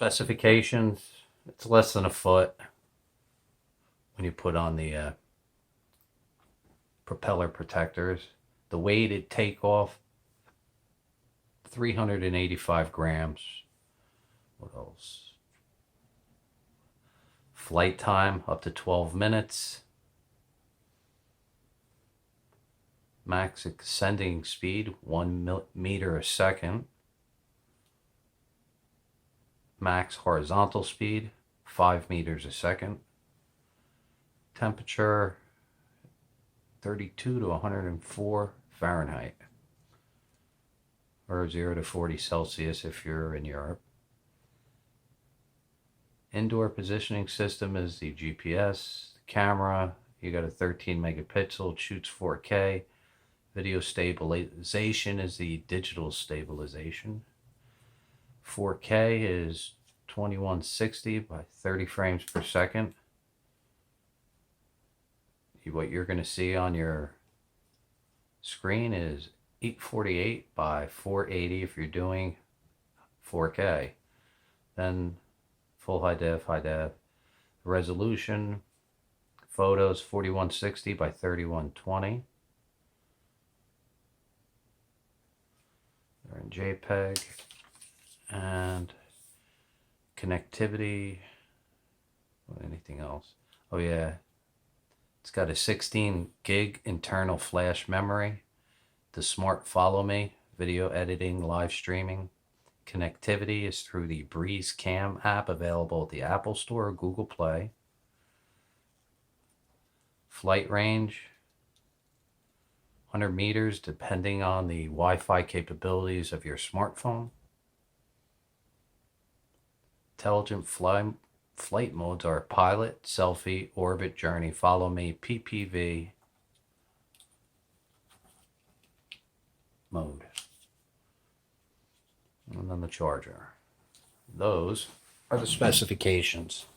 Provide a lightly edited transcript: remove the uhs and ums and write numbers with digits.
Specifications, it's less than a foot when you put on the propeller protectors. The weighted takeoff, 385 grams. What else? Flight time, up to 12 minutes. Max ascending speed, 1 meter a second. Max horizontal speed, 5 meters a second. Temperature, 32 to 104 Fahrenheit. Or 0 to 40 Celsius if you're in Europe. Indoor positioning system is the GPS, the camera. You got a 13 megapixel, it shoots 4K. Video stabilization is the digital stabilization. 4K is 2160 by 30 frames per second. What you're going to see on your screen is 848 by 480 if you're doing 4K. Then full high def. Resolution, photos 4160 by 3120. They're in JPEG. And connectivity, anything else? Oh yeah, it's got a 16 gig internal flash memory. The Smart Follow Me, video editing, live streaming. Connectivity is through the Breeze Cam app available at the Apple Store or Google Play. Flight range, 100 meters depending on the Wi-Fi capabilities of your smartphone. Intelligent flight modes are pilot, selfie, orbit, journey, follow me, PPV mode. And then the charger. Those are the specifications.